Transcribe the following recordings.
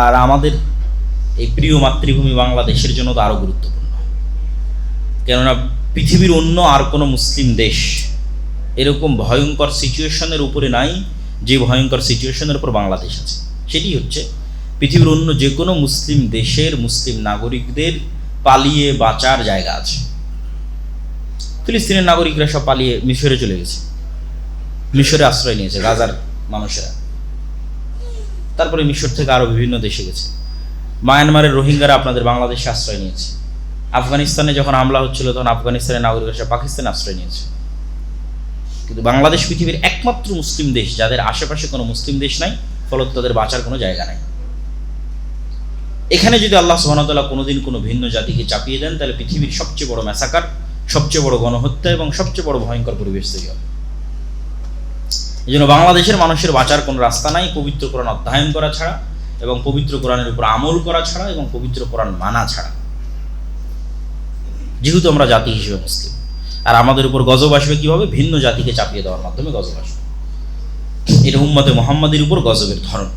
আর আমাদের এই প্রিয় মাতৃভূমি বাংলাদেশের জন্য তো আরও গুরুত্বপূর্ণ, কেননা পৃথিবীর অন্য আর কোনো মুসলিম দেশ এরকম ভয়ঙ্কর সিচুয়েশনের উপরে নাই যে ভয়ঙ্কর সিচুয়েশনের উপর বাংলাদেশ আছে। সেটি হচ্ছে পৃথিবীর অন্য যে কোনো মুসলিম দেশের মুসলিম নাগরিকদের পালিয়ে বাঁচার জায়গা আছে। ফিলিস্তিনের নাগরিকরা সব পালিয়ে মিশরে চলে গেছে, মিশরে আশ্রয় নিয়েছে গাজার মানুষেরা, তারপরে মিশর থেকে আরও বিভিন্ন দেশে গেছে। মায়ানমারের রোহিঙ্গারা আপনাদের বাংলাদেশে আশ্রয় নিয়েছে। আফগানিস্তানে যখন হামলা হচ্ছিল তখন আফগানিস্তানের নাগরিকরা পাকিস্তানে আশ্রয় নিয়েছে। কিন্তু বাংলাদেশ পৃথিবীর একমাত্র মুসলিম দেশ যাদের আশেপাশে কোনো মুসলিম দেশ নাই, ফলত তাদের বাঁচার কোনো জায়গা নাই। এখানে যদি আল্লাহ সুবহানাহু ওয়া তাআলা কোনোদিন কোনো ভিন্ন জাতিকে চাপিয়ে দেন, তাহলে পৃথিবীর সবচেয়ে বড় ম্যাসাকার, সবচেয়ে বড় গণহত্যা এবং সবচেয়ে বড় ভয়ঙ্কর পরিবেশ তৈরি হবে। এই জন্য বাংলাদেশের মানুষের বাঁচার কোনো রাস্তা নাই পবিত্র কোরআন অধ্যয়ন করা ছাড়া, এবং পবিত্র কোরআনের উপর আমল করা ছাড়া, এবং পবিত্র কোরআন মানা ছাড়া। যেহেতু আমরা জাতি হিসেবে মুসলিম, আর আমাদের উপর গজব আসবে কীভাবে? ভিন্ন জাতিকে চাপিয়ে দেওয়ার মাধ্যমে গজব আসবে। এটা উম্মতে মুহাম্মাদের উপর গজবের ধরন।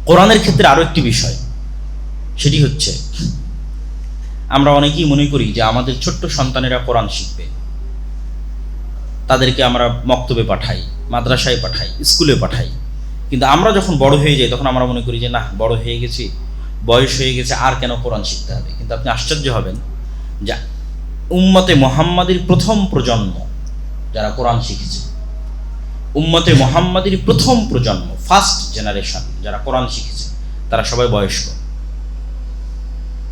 কোরআনের ক্ষেত্রে আরও একটি বিষয়, সেটি হচ্ছে আমরা অনেকেই মনে করি যে আমাদের ছোট্ট সন্তানেরা কোরআন শিখবে, তাদেরকে আমরা মক্তবে পাঠাই, মাদ্রাসায় পাঠাই, স্কুলে পাঠাই। কিন্তু আমরা যখন বড় হয়ে যাই তখন আমরা মনে করি যে না, বড় হয়ে গেছি, বয়স হয়ে গেছে, আর কেন কোরআন শিখতে হবে। কিন্তু আপনি আশ্চর্য হবেন যে উম্মতে মুহাম্মাদের প্রথম প্রজন্ম যারা কোরআন শিখেছে, উম্মতে মুহাম্মাদের প্রথম প্রজন্ম, ফার্স্ট জেনারেশন যারা কোরআন শিখেছে, তারা সবাই বয়স্ক।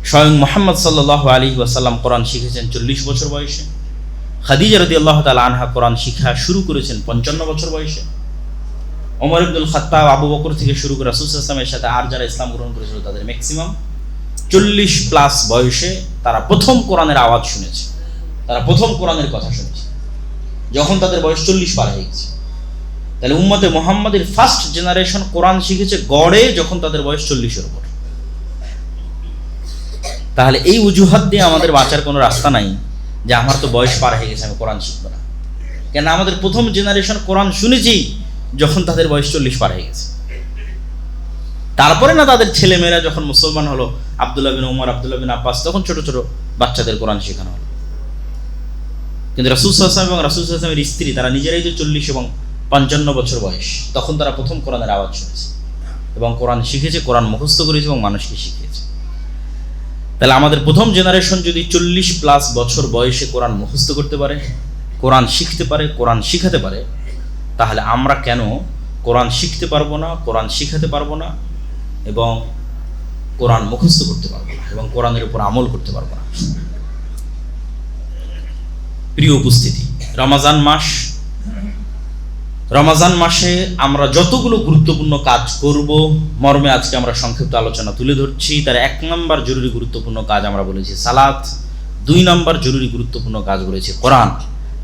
স্বয়ং মুহাম্মদ সাল্লাল্লাহু আলাইহি ওয়াসাল্লাম কোরআন শিখেছেন 40 বছর বয়সে। খাদিজা রাদিয়াল্লাহু তাআলা আনহা কোরআন শিক্ষা শুরু করেছেন 55 বছর বয়সে। ওমর ইবনুল খাত্তাব, আবু বকর থেকে শুরু করে রাসূল সাল্লাল্লাহু আলাইহি ওয়াসাল্লামের সাথে আর যারা ইসলাম গ্রহণ করেছিল তাদের ম্যাক্সিমাম 40+ বয়সে তারা প্রথম কোরআনের আওয়াজ শুনেছে, তারা প্রথম কোরআনের কথা শুনেছে যখন তাদের বয়স 40 পার হয়ে গেছে। তাহলে উম্মতে মুহাম্মাদের ফার্স্ট জেনারেশন কোরআন শিখেছে গড়ে যখন তাদের বয়স 40-এর উপর। তাহলে এই অজুহাত দিয়ে আমাদের বাঁচার কোনো রাস্তা নাই যে আমার তো বয়স পার হয়ে গেছে, আমি কোরআন শিখবো না। কেন? আমাদের প্রথম জেনারেশন কোরআন শুনেছি যখন তাদের বয়স 40 পার হয়ে গেছে। তারপরে না তাদের ছেলেমেয়েরা যখন মুসলমান হলো, আব্দুল্লাহ বিন ওমর, আব্দুল্লাহ বিন আব্বাস, তখন ছোট ছোট বাচ্চাদের কোরআন শেখানো হলো। কিন্তু রাসূল সাল্লাল্লাহু আলাইহি ওয়াসাল্লাম এবং রাসূল সাল্লাল্লাহু আলাইহি ওয়াসাল্লামের স্ত্রী তারা নিজেরাই যে 40 এবং 55 বছর বয়স, তখন তারা প্রথম কোরআনের আওয়াজ শুনেছে এবং কোরআন শিখেছে, কোরআন মুখস্থ করেছে এবং মানুষকে শিখিয়েছে। তাহলে আমাদের প্রথম জেনারেশন যদি 40+ বছর বয়সে কোরআন মুখস্থ করতে পারে, কোরআন শিখতে পারে, কোরআন শিখাতে পারে, তাহলে আমরা কেন কোরআন শিখতে পারবো না, কোরআন শিখাতে পারবো না, এবং কোরআন মুখস্থ করতে পারবো না, এবং কোরআনের উপর আমল করতে পারবো না? প্রিয় উপস্থিতি, রমাজান মাসে আমরা যতগুলো গুরুত্বপূর্ণ কাজ করব মর্মে আজকে আমরা সংক্ষিপ্ত আলোচনা তুলে ধরছি। তার 1 নম্বর জরুরি গুরুত্বপূর্ণ কাজ আমরা বলেছি সালাত, 2 নম্বর জরুরি গুরুত্বপূর্ণ কাজ বলেছি কোরআন,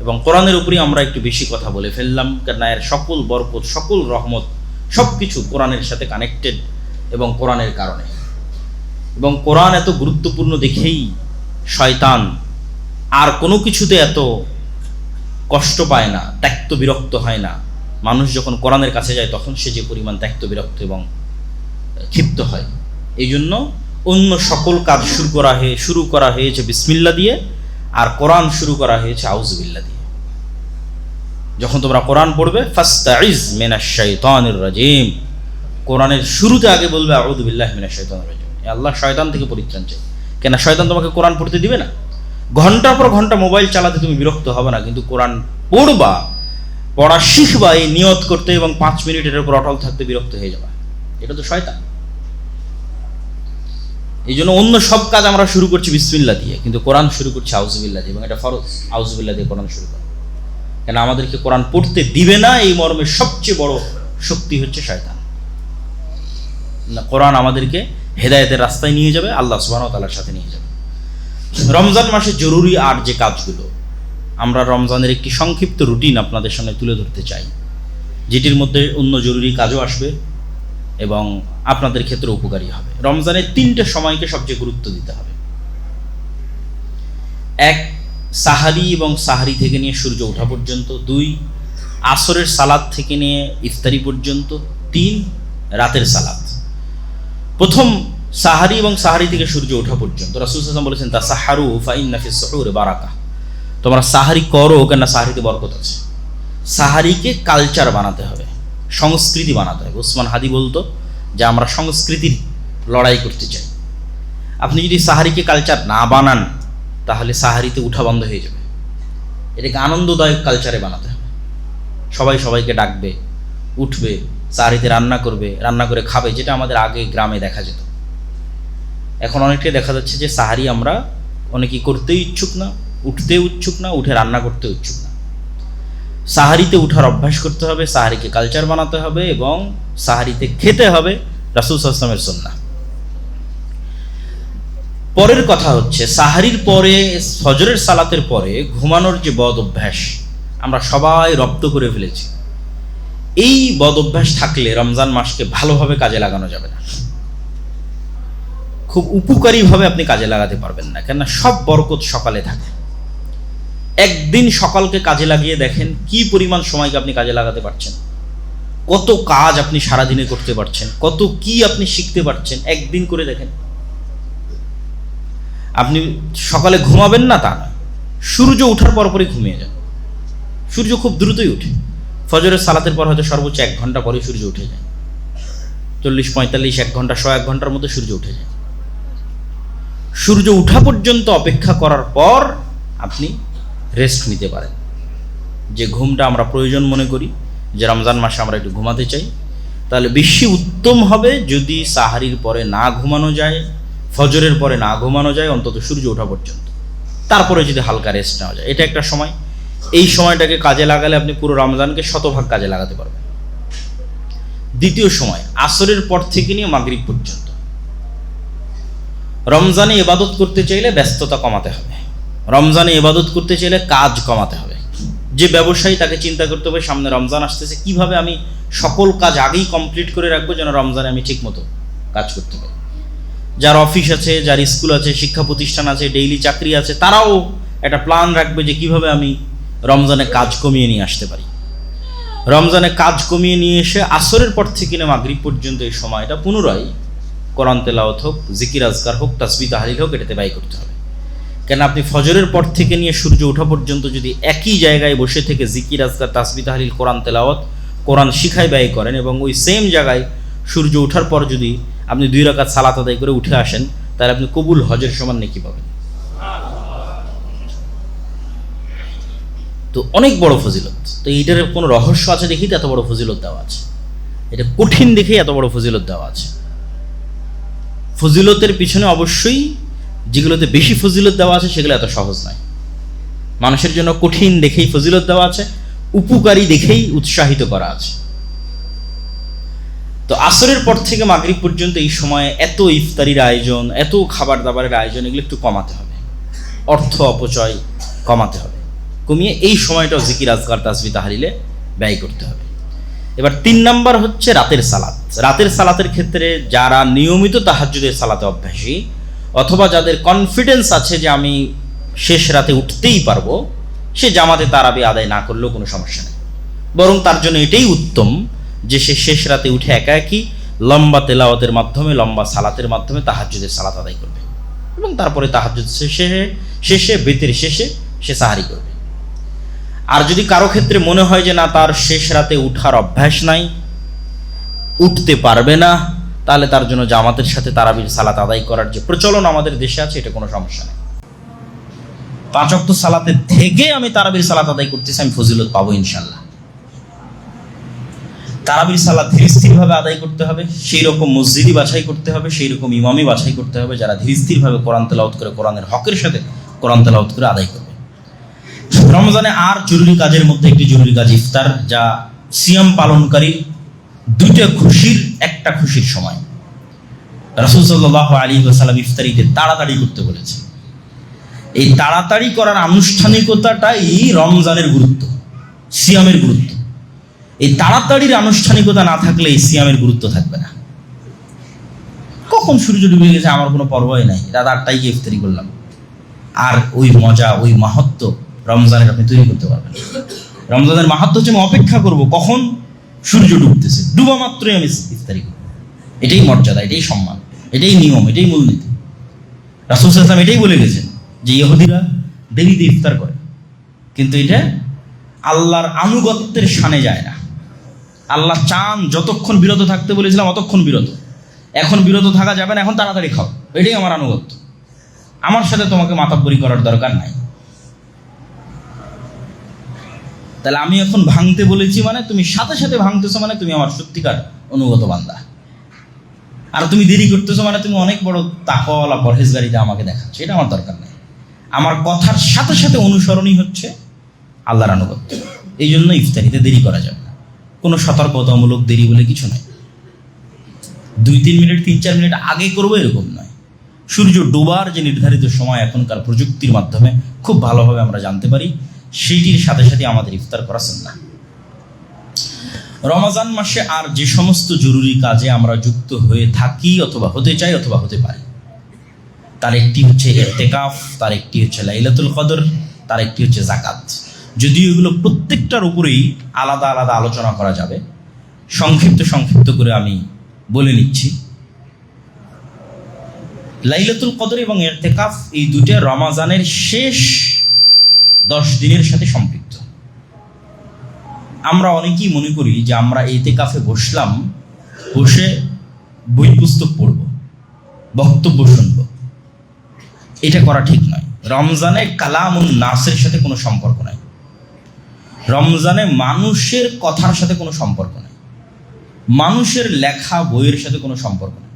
এবং কোরআনের উপরই আমরা একটু বেশি কথা বলে ফেললাম, কেননা এর সকল বরকত, সকল রহমত সব কিছু কোরআনের সাথে কানেক্টেড এবং কোরআনের কারণে। এবং কোরআন এত গুরুত্বপূর্ণ দেখেই শয়তান আর কোনো কিছুতে এত কষ্ট পায় না, ত্যক্ত বিরক্ত হয় না। মানুষ যখন কোরআনের কাছে যায় তখন সে যে পরিমাণ ত্যক্ত বিরক্ত এবং ক্ষিপ্ত হয়। এই জন্য অন্য সকল কাজ শুরু করা হয়েছে বিসমিল্লাহ দিয়ে, আর কোরআন শুরু করা হয়েছে আউযুবিল্লাহ দিয়ে। যখন তোমরা কোরআন পড়বে ফাস্তাইজ মিনাশ শাইতানির রাজিম, কোরআনের শুরুতে আগে বলবে আউযু বিল্লাহি মিনাশ শাইতানির রাজিম, আল্লাহ শয়তান থেকে পরিত্রাণ চাই। কেন? শয়তান তোমাকে কোরআন পড়তে দিবে না। ঘন্টার পর ঘন্টা মোবাইল চালাতে তুমি বিরক্ত হবে না, কিন্তু কোরআন পড়বা, পড়া শিখবা এই নিয়ত করতে এবং 5 মিনিটের উপর অটল থাকতে বিরক্ত হয়ে যাবা, এটা তো শয়তান। এই জন্য অন্য সব কাজ আমরা শুরু করছি বিসমিল্লাহ দিয়ে, কিন্তু কোরআন শুরু করছি আউযুবিল্লাহ দিয়ে, এবং এটা ফরজ আউযুবিল্লাহ দিয়ে কোরআন শুরু করা। কেন? আমাদেরকে কোরআন পড়তে দিবে না এই মর্মে সবচেয়ে বড় শক্তি হচ্ছে শয়তান। না, কোরআন আমাদেরকে হেদায়েতের রাস্তায় নিয়ে যাবে, আল্লাহ সুবহানাহু ওয়া তাআলার সাথে নিয়ে যাবে। রমজান মাসে জরুরি আর যে কাজগুলো, আমরা রমজানের একটি সংক্ষিপ্ত রুটিন আপনাদের সামনে তুলে ধরতে চাই, যেটির মধ্যে অন্য জরুরি কাজও আসবে এবং আপনাদের ক্ষেত্রে উপকারী হবে। রমজানের 3টে সময়কে সবচেয়ে গুরুত্ব দিতে হবে। 1, সাহারি এবং সাহারি থেকে নিয়ে সূর্য ওঠা পর্যন্ত, 2 আসরের সালাত থেকে নিয়ে ইফতারি পর্যন্ত, 3 রাতের সালাত। প্রথম সাহারি এবং সাহারি থেকে সূর্য ওঠা পর্যন্ত রাসূল সাল্লাল্লাহু আলাইহি ওয়াসাল্লাম বলেছেন তাসাহারু ফাইন্না ফিস সুহুরি বারাকা, তোমরা সাহারি করো কেননা সাহারিতে বরকত আছে। সাহারিকে কালচার বানাতে হবে, সংস্কৃতি বানাতে হবে। উসমান হাদি বলতো যে আমরা সংস্কৃতির লড়াই করতে চাই। আপনি যদি সাহারিকে কালচার না বানান তাহলে সাহারিতে উঠা বন্ধ হয়ে যাবে। এটাকে আনন্দদায়ক কালচারে বানাতে হবে। সবাই সবাইকে ডাকবে, উঠবে, সাহারিতে রান্না করবে, রান্না করে খাবে, যেটা আমাদের আগে গ্রামে দেখা যেত। এখন অনেকটাই দেখা যাচ্ছে যে সাহারি আমরা অনেকেই করতেই ইচ্ছুক না, উঠতে ইচ্ছুক না, উঠে রান্না করতে ইচ্ছুক না। সাহারিতে উঠার অভ্যাস করতে হবে, সাহারিকে কালচার বানাতে হবে এবং সাহারিতে খেতে হবে রাসূল সাল্লাল্লাহু আলাইহি ওয়াসাল্লামের সুন্নাহ। পরের কথা হচ্ছে সাহারির পরে, ফজরের সালাতের পরে ঘুমানোর যে বদ অভ্যাস আমরা সবাই রপ্ত করে ফেলেছি। এই বদ অভ্যাস থাকলে রমজান মাসকে ভালোভাবে কাজে লাগানো যাবে না, খুব উপকারীভাবে আপনি কাজে লাগাতে পারবেন না। কেননা সব বরকত সকালে থাকে। একদিন সকালকে কাজে লাগিয়ে দেখেন কি পরিমাণ সময়কে আপনি কাজে লাগাতে পারছেন, কত কাজ আপনি সারাদিনে করতে পারছেন, কত কি আপনি শিখতে পারছেন। একদিন করে দেখেন। আপনি সকালে ঘুমাবেন না তা নয়, সূর্য ওঠার পরপরই ঘুমিয়ে যান। সূর্য খুব দ্রুতই ওঠে। ফজরের সালাতের পর হয়তো সর্বোচ্চ 1 ঘন্টা পরে সূর্য উঠে যায়। 40-45 1 ঘন্টা 100 ঘন্টার মধ্যে সূর্য উঠে যায়। সূর্য ওঠা পর্যন্ত অপেক্ষা করার পর আপনি রেস্ট নিতে পারেন। যে ঘুমটা আমরা প্রয়োজন মনে করি, যে রমজান মাসে আমরা একটু ঘুমাতে চাই, তাহলে বেশি উত্তম হবে যদি সাহারির পরে না ঘুমানো যায়, ফজরের পরে না ঘুমানো যায়, অন্তত সূর্য ওঠা পর্যন্ত। তারপরে যদি হালকা রেস্ট নেওয়া যায়, এটা একটা সময়। এই সময়টাকে কাজে লাগালে আপনি পুরো রমজানকে শতভাগ কাজে লাগাতে পারবেন। দ্বিতীয় সময় আসরের পর থেকে নিয়ে মাগরিব পর্যন্ত। রমজানে ইবাদত করতে চাইলে ব্যস্ততা কমাতে হবে, রমজানে ইবাদত করতে চাইলে কাজ কমাতে হবে। যে ব্যবসায়ী তাকে চিন্তা করতে হবে সামনে রমজান আসতেছে, কিভাবে আমি সকল কাজ আগেই কমপ্লিট করে রাখবো যেন রমজানে আমি ঠিক মতো কাজ করতে পারি। যার অফিস আছে, যার স্কুল আছে, শিক্ষা প্রতিষ্ঠান আছে, ডেইলি চাকরি আছে, তারাও একটা প্ল্যান রাখবে যে কিভাবে আমি রমজানে কাজ কমিয়ে নিয়ে আসতে পারি। রমজানে কাজ কমিয়ে নিয়ে এসে আসরের পর থেকে নিয়ে মাগরিব পর্যন্ত এই সময়টা পুনরায় কোরআন তেলাওয়াত হোক, জিকির আজকার হোক, তাসবিহ তাহলিল হোক, এটাতে ব্যয় করতে হবে। কেন আপনি ফজরের পর থেকে নিয়ে সূর্য ওঠা পর্যন্ত যদি একই জায়গায় বসে থেকে জিকির আজকার, তাসবিহ তাহলিল, কোরআন তেলাওয়াত, কোরআন শিখায় ব্যয় করেন এবং ওই সেম জায়গায় সূর্য ওঠার পর যদি আপনি 2 রাকাত সালাত আদায় করে উঠে আসেন, তাহলে আপনি কবুল হজের সমান নেকি পাবেন। তো অনেক বড় ফজিলত। তো এইটার কোনো রহস্য আছে দেখি তো এত বড় ফজিলত দেওয়া আছে। এটা কঠিন দেখেই এত বড় ফজিলত দেওয়া আছে। ফজিলতের পিছনে অবশ্যই যেগুলোতে বেশি ফজিলত দেওয়া আছে সেগুলো এত সহজ নয়। মানুষের জন্য কঠিন দেখেই ফজিলত দেওয়া আছে, উপকারী দেখেই উৎসাহিত করা আছে। তো আসরের পর থেকে মাগরিব পর্যন্ত এই সময়ে এত ইফতারির আয়োজন, এত খাবার দাবারের আয়োজন, এগুলো একটু কমাতে হবে। অর্থ অপচয় কমাতে হবে, কমিয়ে এই সময়টাও জিকির আজকার, তাসবিহ তাহলিলে ব্যয় করতে হবে। এবার 3 নাম্বার হচ্ছে রাতের সালাত। রাতের সালাতের ক্ষেত্রে যারা নিয়মিত তাহাজ্জুদের সালাতে অভ্যাসী অথবা যাদের কনফিডেন্স আছে যে আমি শেষ রাতে উঠতেই পারবো, সে জামাতে তারাবি আদায় না করলেও কোনো সমস্যা নেই। বরং তার জন্য এটাই উত্তম যে সে শেষ রাতে উঠে একা একই লম্বা তেলাওয়াতের মাধ্যমে, লম্বা সালাতের মাধ্যমে তাহাজ্জুদের সালাত আদায় করবে এবং তারপরে তাহাজ্জুদ শেষে বেতের শেষে সে সাহারি করবে। আর যদি কারো ক্ষেত্রে মনে হয় যে না, তার শেষ রাতে উঠার অভ্যাস নাই, উঠতে পারবে না, তাহলে তার জন্য জামাতের সাথে তারাবির সালাত আদায় করার যে প্রচলন আমাদের দেশে আছে, এটা কোনো সমস্যা নেই। 5 ওয়াক্ত সালাতের থেকে আমি তারাবির সালাত আদায় করতেছি, আমি ফজিলত পাবো ইনশাল্লাহ। তারাবির সালাত ধীর স্থিরভাবে আদায় করতে হবে, সেই রকম মসজিদই বাছাই করতে হবে, সেই রকম ইমামই বাছাই করতে হবে যারা ধীর স্থিরভাবে কোরআন তেলাওয়াত করে, কোরআনের হকের সাথে কোরআন তেলাওয়াত করে আদায় করবে। রমজানে আর জরুরি কাজের মধ্যে একটি জরুরি কাজ ইফতার, যা সিয়াম পালনকারী 2টা খুশির একটা খুশির সময়। রাসূল সাল্লাল্লাহু আলাইহি ওয়াসাল্লাম ইফতারিতে তাড়াতাড়ি করতে বলেছে। এই তাড়াতাড়ি করার আনুষ্ঠানিকতাটাই রমজানের গুরুত্ব, সিয়ামের গুরুত্ব। এই তাড়াতাড়ির আনুষ্ঠানিকতা না থাকলে এই সিয়ামের গুরুত্ব থাকবে না। কখন সূর্য ডুবে গেছে আমার কোনো পরোয়াই নাই, রাত 8টায় গিয়ে ইফতারি করলাম, আর ওই মজা, ওই মাহাত্ম্য রমজানের আপনি তৈরি করতে পারবেন। রমজানের মাহাত্ম্য হচ্ছে আমি অপেক্ষা করব কখন সূর্য ডুবতেছে, ডুবা মাত্রই আমি ইফতারি করব। এটাই মর্যাদা, এটাই সম্মান, এটাই নিয়ম, এটাই মূলনীতি। রাসূল সাল্লাল্লাহু আলাইহি ওয়াসাল্লাম এটাই বলে গেছেন যে ইহুদিরা দেরিতে ইফতার করে, কিন্তু এটা আল্লাহর আনুগত্যের শানে যায় না। আল্লাহ চান যতক্ষণ বিরত থাকতে বলেছিলাম অতক্ষণ বিরত, এখন বিরত থাকা যাবে না, এখন তাড়াতাড়ি খাও, এটাই আমার আনুগত্য। আমার সাথে তোমাকে মাতাব্বরি করার দরকার নাই। তাহলে আমি এখন ভাঙতে বলেছি মানে তুমি সাথে সাথে ভাঙতেছো, মানে তুমি আমার সত্যিকার অনুগত বান্দা। আর তুমি দেরি করতেছো মানে তুমি অনেক বড় তাকওয়ালা পরহেজগারিতা আমাকে দেখাচ্ছ, এটা আমার দরকার নেই। আমার কথার সাথে সাথে অনুসরণই হচ্ছে আল্লাহর আনুগত্য। এই জন্য ইফতারিতে দেরি করা যাবে না, কোনো সতর্কতামূলক দেরি বলে কিছু নয়। 2-3 মিনিট 3-4 মিনিট আগে করবো এরকম নয়। সূর্য ডোবার যে নির্ধারিত সময় এখনকার প্রযুক্তির মাধ্যমে খুব ভালোভাবে আমরা জানতে পারি, সেইটির সাথে সাথে আমাদের ইফতার করা সুন্নাহ। রমজান মাসে আর যে সমস্ত জরুরি কাজে আমরা যুক্ত হয়ে থাকি অথবা হতে চাই অথবা হতে পারি, তার একটি হচ্ছে ইতিকাফ, তার একটি হচ্ছে লাইলাতুল কদর, তার একটি হচ্ছে যাকাত। যদিও এগুলো প্রত্যেকটার উপরেই আলাদা আলাদা আলোচনা করা যাবে, সংক্ষিপ্ত করে আমি বলে নিচ্ছি। লাইলাতুল কদর এবং ইতিকাফ এই দুটো রমজানের শেষ 10 দিনের সাথে সম্পৃক্ত। আমরা অনেকেই মনে করি যে আমরা ইতিকাফে বসলাম, বসে বই পুস্তক পড়ব, বক্তব্য শুনব, এটা করা ঠিক নয়। রমজানে কালামুন নাসের সাথে কোনো সম্পর্ক নাই, রমজানে মানুষের কথার সাথে কোনো সম্পর্ক নাই, মানুষের লেখা বইয়ের সাথে কোনো সম্পর্ক নেই।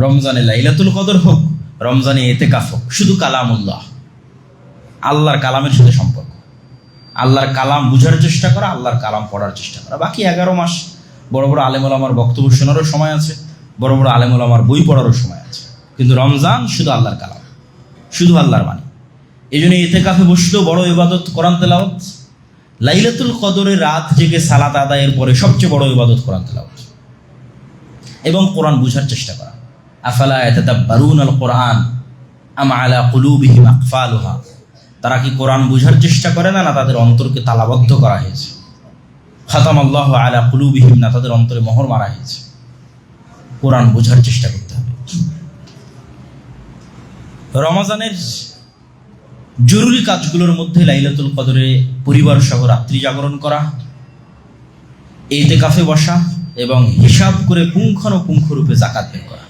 রমজানে লাইলাতুল কদর হোক, রমজানে ইতিকাফ হোক, শুধু কালামুল্লাহ, আল্লাহর কালামের সাথে সম্পর্ক। আল্লাহর কালাম বুঝার চেষ্টা করা, আল্লাহর কালাম পড়ার চেষ্টা করা। বাকি 11 মাস বড় বড় আলেম ওলামার বক্তব্য শোনারও সময় আছে, বড় বড় আলেম ওলামার বই পড়ারও সময় আছে, কিন্তু রমজান শুধু আল্লাহর কালাম, শুধু আল্লাহর বাণী। এই জন্য ইতিকাফে বসলেও বড় ইবাদত কোরআন তেলাওয়াত। লাইলাতুল কদরের রাত জেগে সালাত আদায়ের পরে সবচেয়ে বড় ইবাদত কোরআন তেলাওয়াত এবং কোরআন বুঝার চেষ্টা করা। আফালা ইয়াতাদাব্বারুনাল কোরআন আম আলা কুলুবিহিম আকফালুহা, তারা কি কোরআন বুঝার চেষ্টা করে না, না তাদের অন্তরকে তালাবদ্ধ করা হয়েছে? খাতামাল্লাহু আলা কুলুবিহিম, না তাদের অন্তরে মোহর মারা হয়েছে? কোরআন বুঝার চেষ্টা করতে হবে। রমজানের জরুরি কাজগুলোর মধ্যে লাইলাতুল কদরে পরিবার সহ রাত্রি জাগরণ করা, ইতিকাফে বসা এবং হিসাব করে পুঙ্খানুপুঙ্খরূপে যাকাত বের করা।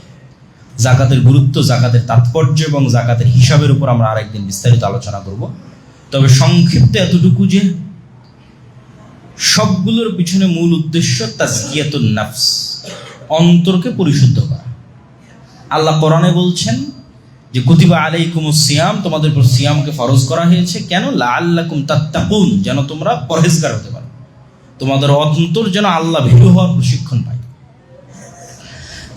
যাকাতের গুরুত্ব, যাকাতের তাৎপর্য এবং যাকাতের হিসাবের উপর আমরা আরেকদিন বিস্তারিত আলোচনা করব। তবে সংক্ষিপ্ত এতটুকু যে সবগুলোর পিছনে মূল উদ্দেশ্য তাজকিয়াতুন নাফস, অন্তরকে পরিশুদ্ধ করা। আল্লাহ কোরআনে বলছেন যে কুতিবা আলাইকুমুস সিয়াম, তোমাদের উপর সিয়ামকে ফরজ করা হয়েছে। কেন? লাআল্লাকুম তাত্তাকুন, যেন তোমরা পরহেজগার হতে পারো, তোমাদের অন্তর যেন আল্লাহ ভীরু হওয়ার প্রশিক্ষণ পায়।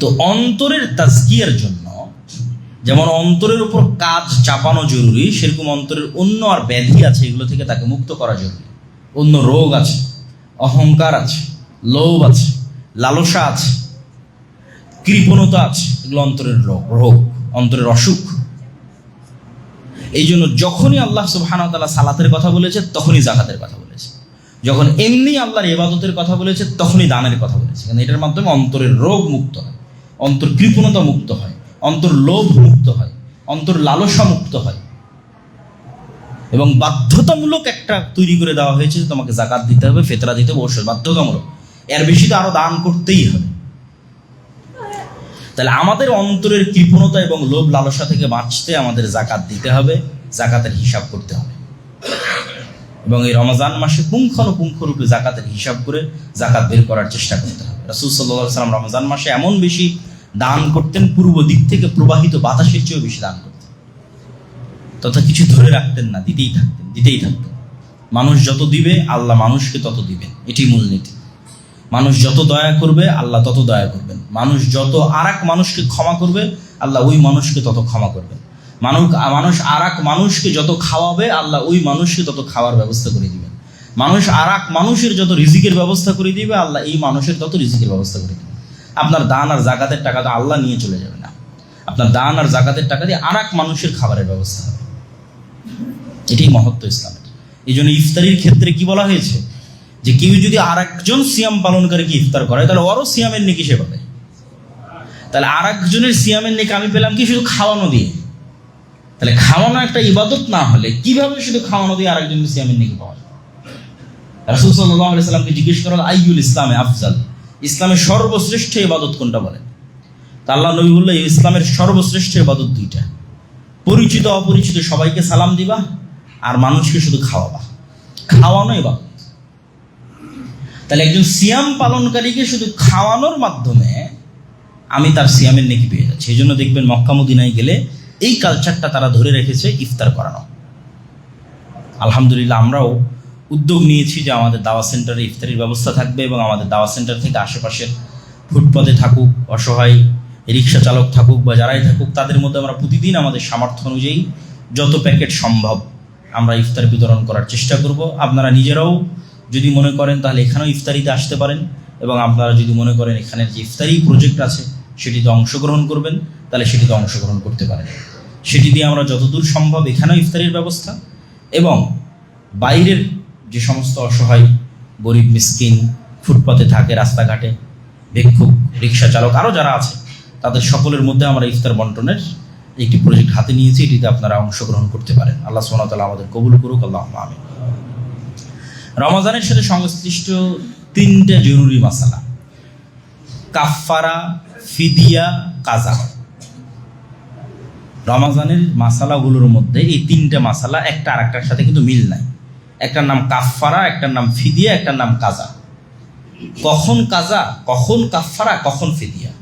তো অন্তরের তাজকিয়ার জন্য যেমন অন্তরের উপর কাজ চাপানো জরুরি, সেরকম অন্তরের অন্য আর ব্যাধি আছে, এগুলো থেকে তাকে মুক্ত করা জরুরি। অন্য রোগ আছে, অহংকার আছে, লোভ আছে, লালসা আছে, কৃপণতা আছে, এগুলো অন্তরের রোগ, অন্তরের অসুখ। এই জন্য যখনই আল্লাহ সুবহানাহু ওয়া তাআলা সালাতের কথা বলেছে তখনই যাকাতের কথা বলেছে, যখন এমনি আল্লাহর ইবাদতের কথা বলেছে তখনই দানের কথা বলেছে। কারণ এটার মাধ্যমে অন্তরের রোগ মুক্ত হয়, অন্তর কৃপণতা মুক্ত হয়, অন্তর লোভ মুক্ত হয়, অন্তর লালসা মুক্ত হয়। এবং বাধ্যতামূলক একটা তৈরি করে দেওয়া হয়েছে, তোমাকে যাকাত দিতে হবে, ফিতরা দিতে হবে, অবশ্যই বাধ্যতামূলক। এর বেশি তো আরো দান করতেই হবে। তাহলে আমাদের অন্তরের কৃপণতা এবং লোভ লালসা থেকে বাঁচতে আমাদের যাকাত দিতে হবে, যাকাতের হিসাব করতে হবে। এবং এই রমজান মাসে পুঙ্খানুপুঙ্খরূপে যাকাতের হিসাব করে যাকাত বের করার চেষ্টা করতে হবে। রাসূল সাল্লাল্লাহু আলাইহি ওয়াসাল্লাম রমজান মাসে এমন বেশি দান করতেন, পূর্ব দিক থেকে প্রবাহিত বাতাসের চেয়েও বেশি দান করতেন। তথা কিছু ধরে রাখতেন না, দিতেই থাকতেন। মানুষ যত দিবে আল্লাহ মানুষকে তত দিবেন, এটি মূলনীতি। মানুষ যত দয়া করবে আল্লাহ তত দয়া করবেন। মানুষ যত আরেক মানুষকে ক্ষমা করবে আল্লাহ ওই মানুষকে তত ক্ষমা করবেন। মানুষ আরেক মানুষকে যত খাওয়াবে আল্লাহ ওই মানুষকে তত খাওয়ার ব্যবস্থা করে দিবেন। মানুষ আরেক মানুষের যত রিজিকের ব্যবস্থা করে দিবে আল্লাহ এই মানুষের তত রিজিকের ব্যবস্থা করে দিবেন। আপনার দান আর যাকাতের টাকা তো আল্লাহ নিয়ে চলে যাবে না, আপনার দান আর জাকাতের টাকা দিয়ে আর এক মানুষের খাবারের ব্যবস্থা হবে। এটাই মহত্ব ইসলামের। এই জন্য ইফতারির ক্ষেত্রে কি বলা হয়েছে, যে কেউ যদি আর একজন সিয়াম পালনকারীকে ইফতার করে তাহলে ওরও সিয়ামের নেকি সে পাবে। তাহলে আর একজনের সিয়ামের নেকি আমি পেলাম কি শুধু খাওয়ানো দিয়ে? তাহলে খাওয়ানো একটা ইবাদত না হলে কিভাবে শুধু খাওয়ানো দিয়ে আরেকজনের সিয়ামের নেকি পাওয়া যায়? রাসূল সাল্লাল্লাহু আলাইহি সাল্লামকে জিজ্ঞেস করা হলো, আইয়ুল ইসলামে আফজাল, ইসলামের সর্বশ্রেষ্ঠ ইবাদত কোনটা বলেন? তা আল্লাহ নবী বললেন, ইসলামের সর্বশ্রেষ্ঠ ইবাদত দুইটা, পরিচিত অপরিচিত সবাইকে সালাম দিবা আর মানুষকে শুধু খাওয়াবা। খাওয়ানো ইবাদত। তাহলে একজন সিয়াম পালনকারীকে শুধু খাওয়ানোর মাধ্যমে আমি তার সিয়ামের নেকি পেয়ে যাচ্ছি। এই জন্য দেখবেন মক্কা মদিনায় গেলে এই কালচারটা তারা ধরে রেখেছে, ইফতার করানো। আলহামদুলিল্লাহ আমরাও উদ্যোগ নিয়েছি যে আমাদের দাওয়া সেন্টারে ইফতারির ব্যবস্থা থাকবে, এবং আমাদের দাওয়া সেন্টার থেকে আশেপাশের ফুটপাতে থাকুক, অসহায় রিক্সা চালক থাকুক বা যারাই থাকুক, তাদের মধ্যে আমরা প্রতিদিন আমাদের সামর্থ্য অনুযায়ী যত প্যাকেট সম্ভব আমরা ইফতার বিতরণ করার চেষ্টা করব। আপনারা নিজেরাও যদি মনে করেন তাহলে এখানেও ইফতারিতে আসতে পারেন, এবং আপনারা যদি মনে করেন এখানের যে ইফতারি প্রজেক্ট আছে সেটিতে অংশগ্রহণ করবেন তাহলে সেটিতে অংশগ্রহণ করতে পারেন। সেটি দিয়ে আমরা যতদূর সম্ভব এখানেও ইফতারির ব্যবস্থা, এবং বাইরের যে সমস্ত অসহায় গরিব মিসকিন ফুটপাতে থাকে, রাস্তাঘাটে ভিক্ষুক, রিক্সা চালক, আরও যারা আছে তাদের সকলের মধ্যে আমরা ইফতার বন্টনের একটি প্রজেক্ট হাতে নিয়েছি। এটিতে আপনারা অংশগ্রহণ করতে পারেন। আল্লাহ সুবহানাহু ওয়া তাআলা আমাদের কবুল করুক, আল্লাহুম্মা আমিন। রমজানের সাথে সংশ্লিষ্ট তিনটা জরুরি মাসালা: কাফফারা, ফিদিয়া, কাজা। রমজানের মাসালাগুলোর মধ্যে এই তিনটা মাসালা একটা আরেকটার সাথে কিন্তু মিল নাই। একটার নাম কাফফারা, একটার নাম ফিদিয়া, একটার নাম কাজা। কখন কাজা, কখন কাফফারা, কখন ফিদিয়া?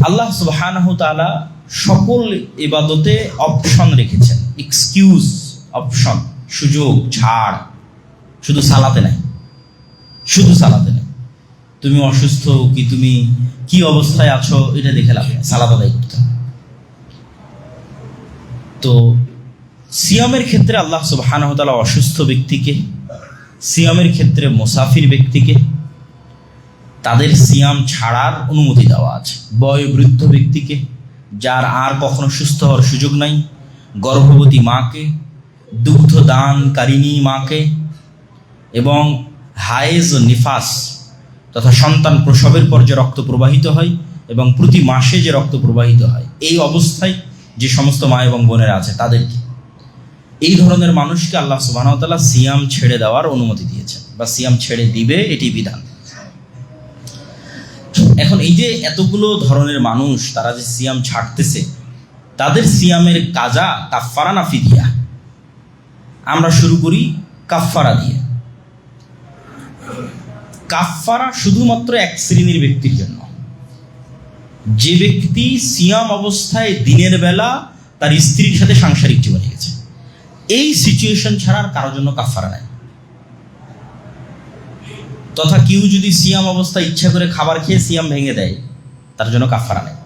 আল্লাহ সুবহানাহু ওয়া তাআলা সকল ইবাদতে অপশন রেখেছেন, এক্সকিউজ, অপশন, সুযোগ, ছাড়। শুধু সালাতে নাই, শুধু সালাতে নাই। তুমি অসুস্থ কি, তুমি কি অবস্থায় আছো এটা দেখে লাভ নেই, সালাত আদায় করতে হবে। তো সিয়ামের ক্ষেত্রে আল্লাহ সুবহানাহু ওয়া তাআলা অসুস্থ ব্যক্তিকে, সিয়ামের ক্ষেত্রে মুসাফির ব্যক্তিকে তাদের সিয়াম ছাড়ার অনুমতি দেওয়া আছে। বয়োবৃদ্ধ ব্যক্তিকে, যার আর কখনো সুস্থ হওয়ার সুযোগ নাই, গর্ভবতী মাকে, দুগ্ধদানকারিণী মাকে, এবং হায়েজ ও নিফাস তথা সন্তান প্রসবের পর যে রক্ত প্রবাহিত হয় এবং প্রতি মাসে যে রক্ত প্রবাহিত হয়, এই অবস্থায় যে সমস্ত মা এবং বোনেরা আছে তাদেরকে, এই ধরনের মানুষকে আল্লাহ সুবহানাহু ওয়া তাআলা সিয়াম ছেড়ে দেওয়ার অনুমতি দিয়েছেন, বা সিয়াম ছেড়ে দিবে, এটি বিধান। এখন এই যে এতগুলো ধরনের মানুষ তারা যে সিয়াম ছাড়তেছে, তাদের সিয়ামের কাজা, কাফফারা না ফিদিয়া? আমরা শুরু করি কাফফারা দিয়ে। কাফফারা শুধুমাত্র এক শ্রেণীর ব্যক্তির জন্য, যে ব্যক্তি সিয়াম অবস্থায় দিনের বেলা তার স্ত্রীর সাথে সাংসারিক জীবনে গেছে। এই সিচুয়েশন ছাড়ার কারোর জন্য কাফফারা নাই। তথা কেউ যদি সিয়াম অবস্থায় ইচ্ছা করে খাবার খেয়ে সিয়াম ভেঙে দেয়, তার জন্য কাফফারা নেই।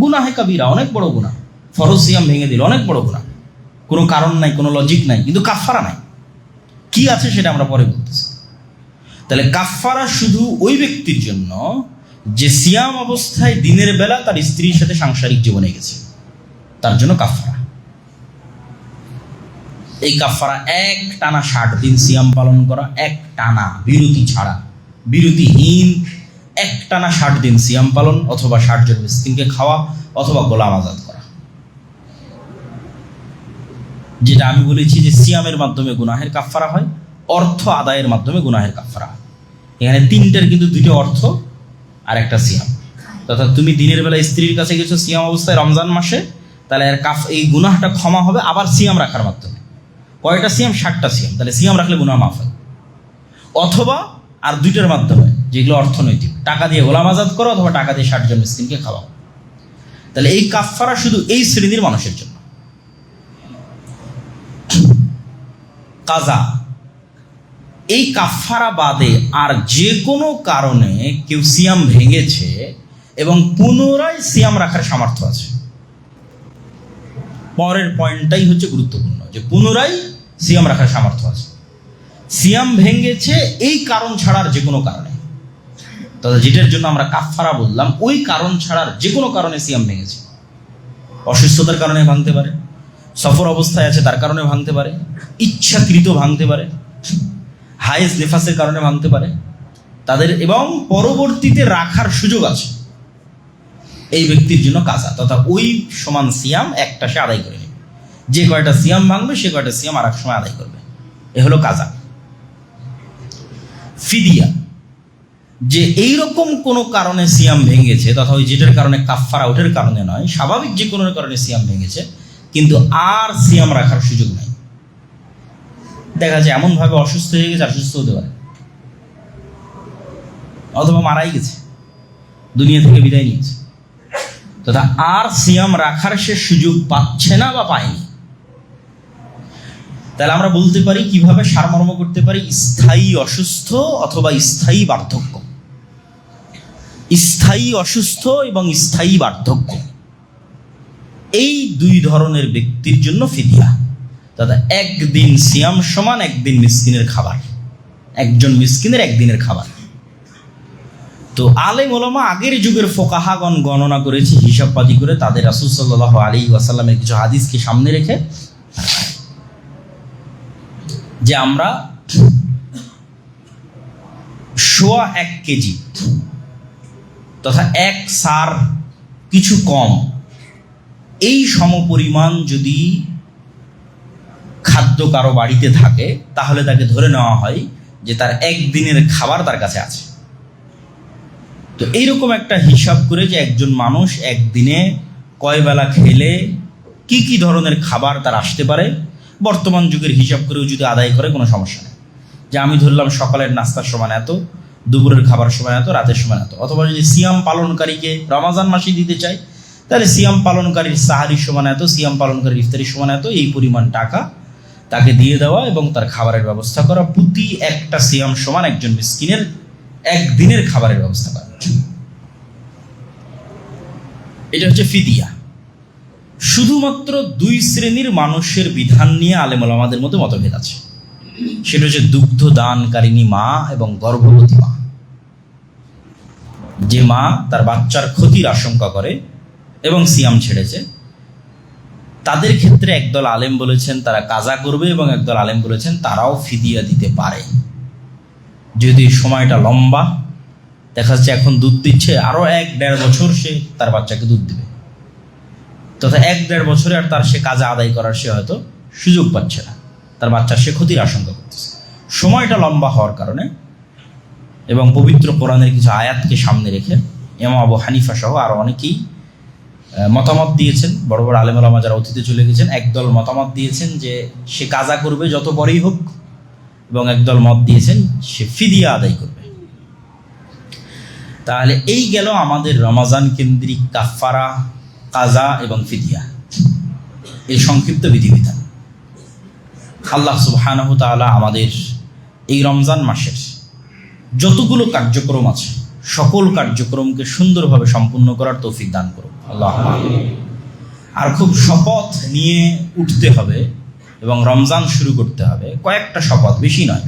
গুনাহে কাবিরা, অনেক বড় গুনাহ। ফরজ সিয়াম ভেঙে দিল, অনেক বড় গুনাহ, কোনো কারণ নাই, কোনো লজিক নাই, কিন্তু কাফফারা নাই। কি আছে সেটা আমরা পরে বলতেছি। তাহলে কাফফারা শুধু ওই ব্যক্তির জন্য যে সিয়াম অবস্থায় দিনের বেলা তার স্ত্রীর সাথে সাংসারিক জীবনে গেছে, তার জন্য কাফফারা। এই কাফফারা এক টানা 60 দিন সিয়াম পালন করা, এক টানা, বিরতি ছাড়া, বিরতিহীন এক টানা 60 দিন সিয়াম পালন, অথবা 60 জন মিসকিনকে খাওয়া, অথবা গোলাম আজাদ করা। যেটা আমি বলেছি যে সিয়ামের মাধ্যমে গুনাহের কাফফারা হয়, অর্থ আদায়ের মাধ্যমে গুনাহের কাফফারা হয়। এখানে তিনটার কিন্তু দুটো অর্থ আর একটা সিয়াম। তথা তুমি দিনের বেলা স্ত্রীর কাছে গেছো সিয়াম অবস্থায় রমজান মাসে, তাহলে এই গুনাহটা ক্ষমা হবে আবার সিয়াম রাখার মাধ্যমে। কয়টা সিয়াম? 60টা সিয়াম। তাহলে সিয়াম রাখলে গুনাহ মাফ হয়। অথবা আর দুইটার মাধ্যমে, যেগুলো অর্থনৈতিক, টাকা দিয়ে গোলাম আজাদ করো, অথবা টাকা দিয়ে 60 জন মিসকিনকে খাওয়াও। তাহলে এই কাফফারা শুধু এই শ্রেণীর মানুষের জন্য। কাজা, এই কাফফারা বাদে আর যে কোনো কারণে কেউ সিয়াম ভেঙেছে এবং পুনরায় সিয়াম রাখার সামর্থ্য আছে, পরের পয়েন্টটাই হচ্ছে গুরুত্বপূর্ণ, যে পুনরায় সিয়াম রাখার সামর্থ্য আছে। সিয়াম ভেঙেছে এই কারণ ছাড়ার যে কোনো কারণে, তথা যেটার জন্য আমরা কাফফারা বললাম, ওই কারণ ছাড়ার যে কোনো কারণে সিয়াম ভেঙেছে। অসুস্থতার কারণে ভাঙতে পারে, সফর অবস্থায় আছে তার কারণে ভাঙতে পারে, ইচ্ছাকৃত ভাঙতে পারে, হায়েজ নেফাসের কারণে ভাঙতে পারে তাদের, এবং পরবর্তীতে রাখার সুযোগ আছে এই ব্যক্তির জন্য কাজা, তথা ওই সমান সিয়াম একটা সে আদায় করে নেবে। যে কয়টা সিয়াম ভাঙবে সে কয়টা সিয়াম আর এক সময় আদায় করবে। এ হলো কাজা। ফিদিয়া, যে এইরকম কোনো কারণে সিয়াম ভেঙেছে, তথা ওই যেটার কারণে কাফফারা ওঠার কারণে নয়, স্বাভাবিক যে কোনো কারণে সিয়াম ভেঙেছে, কিন্তু আর সিয়াম রাখার সুযোগ নাই। দেখা যায় এমনভাবে অসুস্থ হয়ে গেছে, অসুস্থ হতে পারে, অথবা মারাই গেছে, দুনিয়া থেকে বিদায় নিয়েছে, তথা আর সিয়াম রাখার সে সুযোগ পাচ্ছে না বা পায়নি। তাহলে আমরা বলতে পারি, কিভাবে সারমর্ম করতে পারি, স্থায়ী অসুস্থ অথবা স্থায়ী বার্ধক্য। স্থায়ী অসুস্থ এবং স্থায়ী বার্ধক্য, এই দুই ধরনের ব্যক্তির জন্য ফিদিয়া। দাদা, একদিন সিয়াম সমান একদিন মিসকিনের খাবার, একজন মিসকিনের একদিনের খাবার। তো আলেম ওলামা আগের যুগের ফোকাহাগণ গণনা করেছে হিসাবপাতি করে, তাদের রাসূল সাল্লাল্লাহু আলাইহি ওয়াসাল্লামের কিছু হাদিসকে সামনে রেখে, যে আমরা 1.25 কেজি তথা 1 সার কিছু কম, এই সমপরিমাণ যদি খাদ্য কারো বাড়িতে থাকে, তাহলে তাকে ধরে নেওয়া হয় যে তার একদিনের খাবার তার কাছে আছে। তো এইরকম একটা হিসাব করে যে একজন মানুষ একদিনে কয় বেলা খেলে কি কি ধরনের খাবার তার আসতে পারে, বর্তমান যুগের হিসাব করেও যদি আদায় করে কোনো সমস্যা নেই। যে আমি ধরলাম সকালের নাস্তার সময় এত, দুপুরের খাবার সময় এত, রাতের সময় এত। অথবা যদি সিয়াম পালনকারীকে রমাজান মাসে দিতে চাই, তাহলে সিয়াম পালনকারীর সাহারির সমান এত, সিয়াম পালনকারীর ইফতারির সমান এত, এই পরিমাণ টাকা তাকে দিয়ে দেওয়া এবং তার খাবারের ব্যবস্থা করা। প্রতি একটা সিয়াম সমান একজন মিসকিনের একদিনের খাবারের ব্যবস্থা করা। এটা হচ্ছে ফিদিয়া। শুধুমাত্র 2 শ্রেণীর মানুষের বিধান নিয়ে আলেম ওলামাদের মধ্যে মতভেদ আছে। সেটা হচ্ছে দুগ্ধ দানকারিণী মা এবং গর্ভবতী মা। যে মা তার বাচ্চার ক্ষতির আশঙ্কা করে এবং সিয়াম ছেড়েছে, তাদের ক্ষেত্রে একদল আলেম বলেছেন তারা কাজা করবে, এবং একদল আলেম বলেছেন তারাও ফিদিয়া দিতে পারে। যদি সময়টা লম্বা, দেখা যাচ্ছে এখন দুধ দিচ্ছে, আরও 1-1.5 বছর সে তার বাচ্চাকে দুধ দেবে, তথা 1-1.5 বছরে আর তার সে কাজা আদায় করার সে হয়তো সুযোগ পাচ্ছে না, তার বাচ্চার সে ক্ষতির আশঙ্কা করতেছে। সময়টা লম্বা হওয়ার কারণে এবং পবিত্র কোরআনের কিছু আয়াতকে সামনে রেখে ইমাম আবু হানিফা সহ আরও অনেকেই মতামত দিয়েছেন। বড় বড় আলেম ওলামা যারা অতীতে চলে গেছেন, একদল মতামত দিয়েছেন যে সে কাজা করবে যত পরেই হোক, এবং একদল মত দিয়েছেন সে ফিদিয়া আদায় করবে। তাহলে এই গেল আমাদের রমাজান কেন্দ্রিক কাফফারা, কাজা এবং ফিদিয়া, এই সংক্ষিপ্ত বিধিবিধান। আল্লাহ সুবহানাহু ওয়া তাআলা আমাদের এই রমজান মাসের যতগুলো কার্যক্রম আছে, সকল কার্যক্রমকে সুন্দরভাবে সম্পূর্ণ করার তৌফিক দান করুন আল্লাহ। আর খুব শপথ নিয়ে উঠতে হবে এবং রমজান শুরু করতে হবে। কয়েকটা শপথ, বেশি নয়,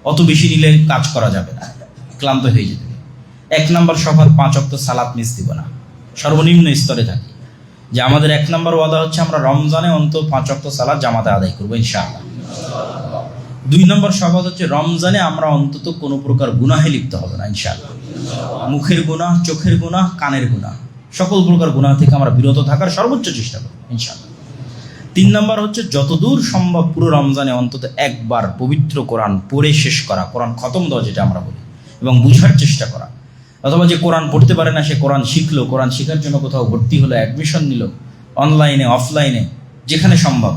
অত বেশি নিলে কাজ করা যাবে না, ক্লান্ত হয়ে যেতে। 1 নম্বর শপথ, 5 ওয়াক্ত সালাত মিস দিব না। সর্বনিম্ন স্তরে থাকি যে আমাদের 1 নম্বর ওয়াদা হচ্ছে আমরা রমজানে অন্তত 5 ওয়াক্ত সালাত জামাতে আদায় করবো ইনশাআল্লাহ। 2 নম্বর শপথ হচ্ছে রমজানে আমরা অন্তত কোনো প্রকার গুনাহে লিপ্ত হবে না ইনশাআল্লাহ। মুখের গুনাহ, চোখের গুনাহ, কানের গুনাহ, সকল প্রকার গুনাহ থেকে আমরা বিরত থাকার সর্বোচ্চ চেষ্টা করব ইনশাআল্লাহ। 3 নম্বর হচ্ছে যতদূর সম্ভব পুরো রমজানে অন্তত একবার পবিত্র কোরআন পড়ে শেষ করা, কোরআন খতম দেওয়া যেটা আমরা বলি, এবং বুঝার চেষ্টা করা। অথবা যে কোরআন পড়তে পারে না সে কোরআন শিখলো, কোরআন শেখার জন্য কোথাও ভর্তি হলো, অ্যাডমিশন নিল, অনলাইনে অফলাইনে যেখানে সম্ভব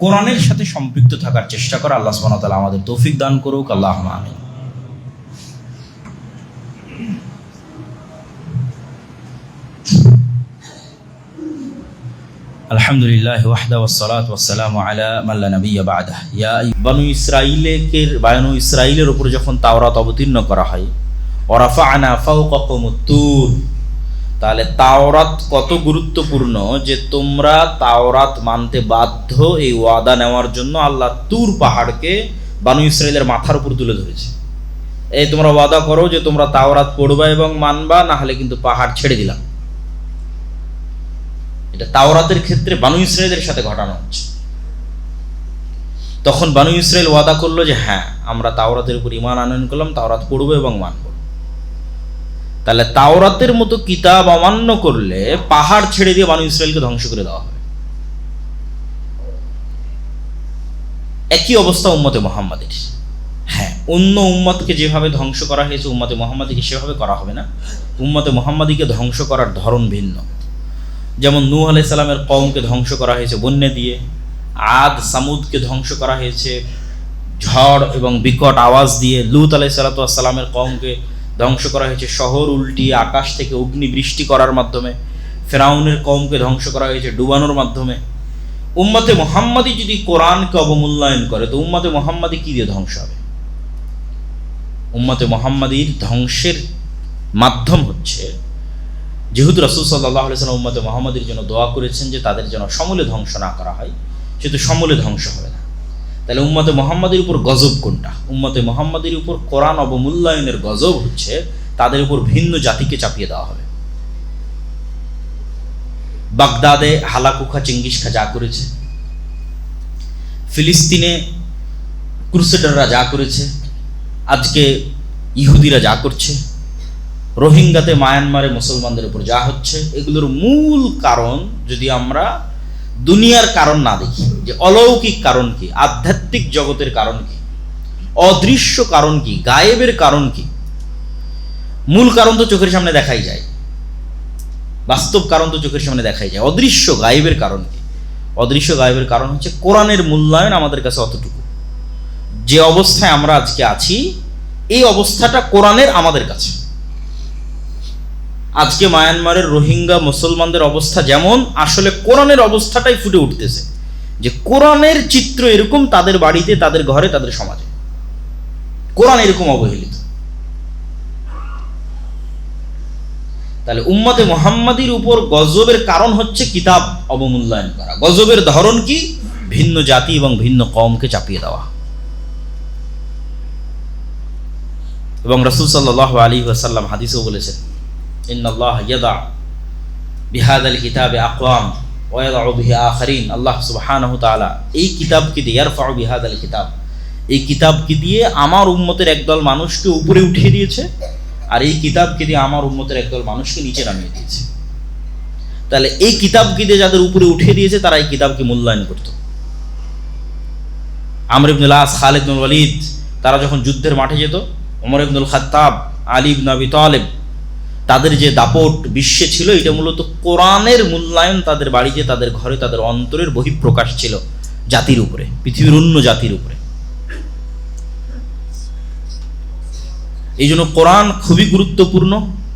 কোরআনের সাথে সম্পৃক্ত থাকার চেষ্টা করা। আল্লাহ সুবহানাহু ওয়া তাআলা আমাদের তৌফিক দান করুক, আল্লাহুম্মা আমিন। আলহামদুলিল্লাহ ওয়াহদা ওয়াসসালাতু ওয়াসসালামু আলা মান লা নাবিয়্যা বা'দাহ। বানু ইসরাঈলের উপর যখন তাওরাত অবতীর্ণ করা হয়, ওয়ারাফা'না ফাওকাকুমুত তুর, তাহলে তাওরাত কত গুরুত্বপূর্ণ যে তোমরা তাওরাত মানতে বাধ্য, এই ওয়াদা নেওয়ার জন্য আল্লাহ তুর পাহাড়কে বানু ইসরাঈলের মাথার উপর তুলে ধরেছে। এই তোমরা ওয়াদা করো যে তোমরা তাওরাত পড়বা এবং মানবা, না হলে কিন্তু পাহাড় ছেড়ে দিলাম। এটা তাওরাতের ক্ষেত্রে বানু ইসরায়েলের সাথে ঘটানো হচ্ছে। তখন বানু ইসরায়েল ওয়াদা করলো যে হ্যাঁ, আমরা তাওরাতের উপর ঈমান আনয়ন করলাম, তাওরাত পড়বো এবং মানব। তাহলে তাওরাতের মতো কিতাব অমান্য করলে পাহাড় ছেড়ে দিয়ে বানু ইসরায়েলকে ধ্বংস করে দেওয়া হবে। একই অবস্থা উম্মতে মুহাম্মাদের। হ্যাঁ, অন্য উম্মতকে যেভাবে ধ্বংস করা হয়েছে উম্মতে মুহাম্মাদীকে সেভাবে করা হবে না। উম্মতে মুহাম্মাদীকে ধ্বংস করার ধরন ভিন্ন। যেমন নূহ আলাইহিস সালামের কওমকে ধ্বংস করা হয়েছে বন্যা দিয়ে, আদ সামুদকে ধ্বংস করা হয়েছে ঝড় এবং বিকট আওয়াজ দিয়ে, লূত আলাইহিস সালামের কওমকে ধ্বংস করা হয়েছে শহর উল্টিয়ে আকাশ থেকে অগ্নি বৃষ্টি করার মাধ্যমে, ফেরাউনের কওমকে ধ্বংস করা হয়েছে ডুবানোর মাধ্যমে। উম্মতে মুহাম্মাদী যদি কোরআনকে অবমূল্যায়ন করে তো উম্মতে মুহাম্মাদী কি দিয়ে ধ্বংস হবে? উম্মতে মুহাম্মাদীর ধ্বংসের মাধ্যম হচ্ছে, যেহেতু রাসূল সাল্লাল্লাহু আলাইহি ওয়াসাল্লাম উম্মতে মুহাম্মাদীর জন্য দোয়া করেছেন যে তাদের যেন সমূলে ধ্বংস না করা হয়, সেহেতু সমূলে ধ্বংস হবে না। তাহলে উম্মতে মুহাম্মাদীর উপর গজব কোনটা? উম্মতে মুহাম্মাদীর উপর কোরআন অবমূল্যায়নের গজব হচ্ছে তাদের উপর ভিন্ন জাতিকে চাপিয়ে দেওয়া হবে। বাগদাদে হালাকু খা চেঙ্গিস খা যা করেছে, ফিলিস্তিনে ক্রুসেডাররা যা করেছে, আজকে ইহুদিরা যা করছে, রোহিঙ্গাতে মায়ানমারে মুসলমানদের উপর যা হচ্ছে, এগুলোর মূল কারণ যদি আমরা দুনিয়ার কারণ না দেখি, যে অলৌকিক কারণ কি, আধ্যাত্মিক জগতের কারণ কি, অদৃশ্য কারণ কি, গায়েবের কারণ কি, মূল কারণ তো চোখের সামনে দেখাই যায়, বাস্তব কারণ তো চোখের সামনে দেখাই যায়। অদৃশ্য গায়েবের কারণ কি? অদৃশ্য গায়েবের কারণ হচ্ছে কোরআনের মূল্যায়ন আমাদের কাছে অতটুকু। যে অবস্থায় আমরা আজকে আছি এই অবস্থাটা কোরআনের আমাদের কাছে। আজকে মায়ানমারের রোহিঙ্গা মুসলমানদের অবস্থা যেমন, আসলে কোরআনের অবস্থাটাই ফুটে উঠতেছে যে কোরআনের চিত্র এরকম তাদের বাড়িতে, তাদের ঘরে, তাদের সমাজে। কোরআন এরকম অবহেলিত। তাহলে উম্মতে মুহাম্মাদীর উপর গজবের কারণ হচ্ছে কিতাব অবমূল্যায়ন করা। গজবের ধরন কি? ভিন্ন জাতি এবং ভিন্ন কওমকে চাপিয়ে দেওয়া। এবং রাসূল সাল্লাল্লাহু আলাইহি ওয়াসাল্লাম হাদিসেও বলেছেন, ইন্নাল্লাহ ইয়াদা বিহাদাল কিতাবে আকওয়াম ওয়া ইয়াদউ বিহি আখারিন। আল্লাহ সুবহানাহু তাআলা এই কিতাবকে দিয়ে, ইয়ারফাউ বিহাদাল কিতাব, এই কিতাবকে দিয়ে আমার উম্মতের একদল মানুষকে উপরে উঠিয়ে দিয়েছে, আর এই কিতাবকে দিয়ে আমার উম্মতের একদল মানুষকে নিচে নামিয়ে দিয়েছে। তাহলে এই কিতাবকে দিয়ে যাদের উপরে উঠিয়ে দিয়েছে তারা এই কিতাবকে মূল্যায়ন করত। আমর ইবনুল আস, খালিদ ইবনুল ওয়ালিদ, তারা যখন যুদ্ধের মাঠে যেত, ওমর ইবনুল খাত্তাব, আলী ইবনে আবি তালেব, তাদের যে দাপট বিশ্বে ছিল, এটা মূলত কোরআনের মূল্যায়ন তাদের বাড়িতে, তাদের ঘরে, তাদের অন্তরের বহিঃপ্রকাশ ছিল জাতির উপরে, পৃথিবীর অন্য জাতির উপরে। এই জন্য কোরআন খুবই গুরুত্বপূর্ণ।